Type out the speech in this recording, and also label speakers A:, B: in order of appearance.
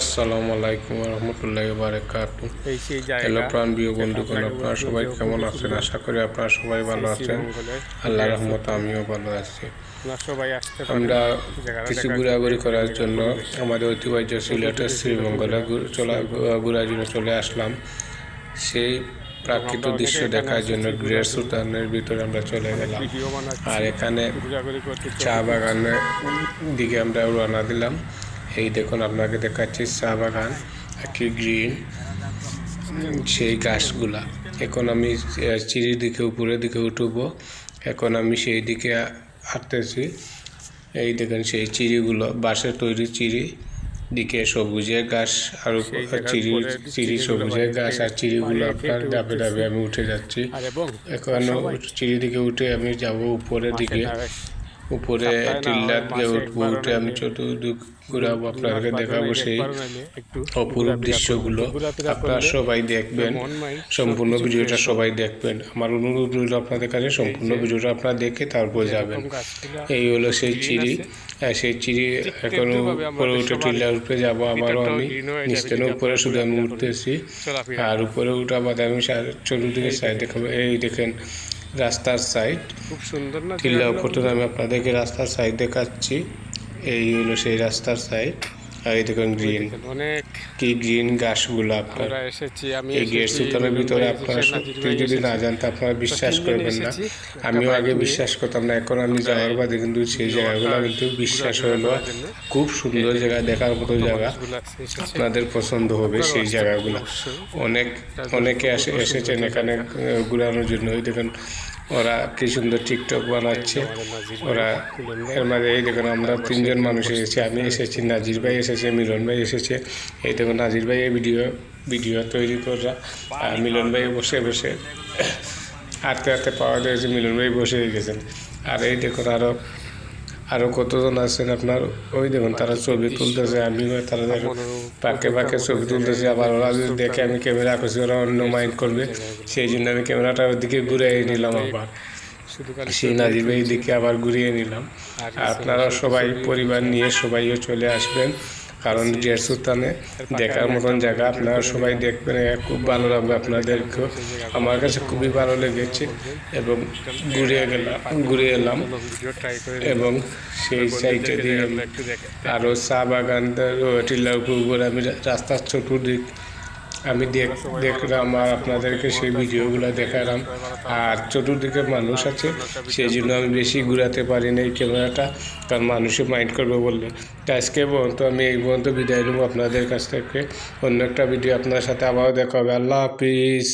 A: আসসালামু আলাইকুম রহমতুল্লাহি বারাকাতুহু।
B: এই সেই জায়গা।
A: হ্যালো প্রাণপ্রিয় বন্ধুগণ, আপনারা সবাই কেমন আছেন? আশা করি আপনারা সবাই ভালো আছেন। আল্লাহর রহমতে আমিও ভালো আছি।
B: সবাই আসতে পারেন।
A: আমরা কিছু ঘোরাঘুরি করার জন্য আমাদের ঐতিহ্য সিলেটের শ্রীমঙ্গলে ঘোরার জন্য চলে আসলাম। সেই প্রাকৃতিক দৃশ্য দেখার জন্য গ্রেট সুলতানের ভিতরে আমরা চলে গেলাম। আর এখানে চা বাগানের দিকে আমরা রওনা দিলাম। এই দেখুন, আপনাকে দেখাচ্ছি চা বাগান, কি গ্রিন সেই গাছগুলা। এখন আমি চিড়ির দিকে উপরের দিকে উঠবো। এখন আমি সেই দিকে হাঁটতেছি। এই দেখেন সেই চিড়িগুলো, বাঁশের তৈরি চিড়ি, দিকে সবুজের গাছ আর চিড়ি সবুজের গাছ আর চিড়িগুলো আপনার ডাবে ডাবে আমি উঠে যাচ্ছি। এখন চিড়ি দিকে উঠে আমি যাব উপরের দিকে। উপরে টিল্লার দিকে উঠবো। উঠে আমি চতুর্দিক ঘুরাবো, আপনাদেরকে দেখাবো সেই অপরূপ দৃশ্যগুলো। আপনারা সবাই দেখবেন, সম্পূর্ণ ভিডিওটা সবাই দেখবেন। আমার অনুরোধ রইল আপনাদের কাছে, সম্পূর্ণ ভিডিওটা আপনারা দেখে তারপর যাবেন। এই হলো সেই চিড়ি। সেই চিড়ি এখন উপরে উঠে টিল্লার উপরে যাবো। আবারও আমি নিচে উপরে শুধু আমি উঠতেছি। আর উপরে উঠা বাদে আমি চতুর্দিকে সাইড দেখাবো। এই দেখেন রাস্তার সাইড,
B: খুব সুন্দর না?
A: টিল্লা ফটো আমি আপনাদেরকে রাস্তার সাইড দেখাচ্ছি। এই হলো সেই রাস্তার সাইড। আর এই দেখুন গ্রিন, কি গ্রিন গাছগুলো। আপনারা এই গ্রেট সুলতানের ভিতরে আপনারা সত্যি যদি না জানতে আপনারা বিশ্বাস করবেন না। আমিও আগে বিশ্বাস করতাম না, এখন আমি যাওয়ার বাদে কিন্তু সেই জায়গাগুলো কিন্তু বিশ্বাস হলো। খুব সুন্দর জায়গা, দেখার মতো জায়গা, আপনাদের পছন্দ হবে সেই জায়গাগুলো। অনেকে এসেছেন এখানে ঘুরানোর জন্য। ওই দেখুন ওরা কি সুন্দর টিকটক বানাচ্ছে ওরা। এর মাঝে এই দেখুন আমরা তিনজন মানুষ এসেছি। আমি এসেছি, নাজির ভাই এসেছে, মিলন ভাই এসেছে। এই দেখুন নাজির ভাই ভিডিও তৈরি করা, আর মিলন ভাই বসে বসে হাঁটতে হাঁটতে পাওয়া গেছে। মিলন ভাই বসে গেছেন। আর এই দেখুন আরও কতজন আছেন আপনার। ওই দেখুন তারা ছবি তুলতেছে, আমি তারা পাকে পাকে ছবি তুলতেছে। আবার ওরা যদি দেখে আমি ক্যামেরা করছি, ওরা অন্য মাইন্ড করবে। সেই জন্য আমি ক্যামেরাটা ওদিকে ঘুরিয়ে নিলাম। আবার সেই নাজির ভাইয়ের দিকে আবার ঘুরিয়ে নিলাম। আর আপনারা সবাই পরিবার নিয়ে সবাইও চলে আসবেন, কারণ গ্রেট সুলতানে দেখার মতন জায়গা। আপনারা সবাই দেখবেন, খুব ভালো লাগবে আপনাদেরকেও। আমার কাছে খুবই ভালো লেগেছে এবং ঘুরে এলাম। এবং সেই সাইডে দিয়ে আরও চা বাগান, টিল্লার উপর আমি রাস্তার চতুর্দিক আমি দেখলাম আর আপনাদেরকে সেই ভিডিওগুলো দেখালাম। আর চতুর্দিকে মানুষ আছে, সেই জন্য আমি বেশি ঘুরাতে পারি না এই ক্যামেরাটা, কারণ মানুষে মাইন্ড করবে বললে। আজকে পর্যন্ত আমি এই পর্যন্ত বিদায় নেব আপনাদের কাছ থেকে। অন্য একটা ভিডিও আপনার সাথে আবারও দেখা হবে। আল্লাহ হাফিজ।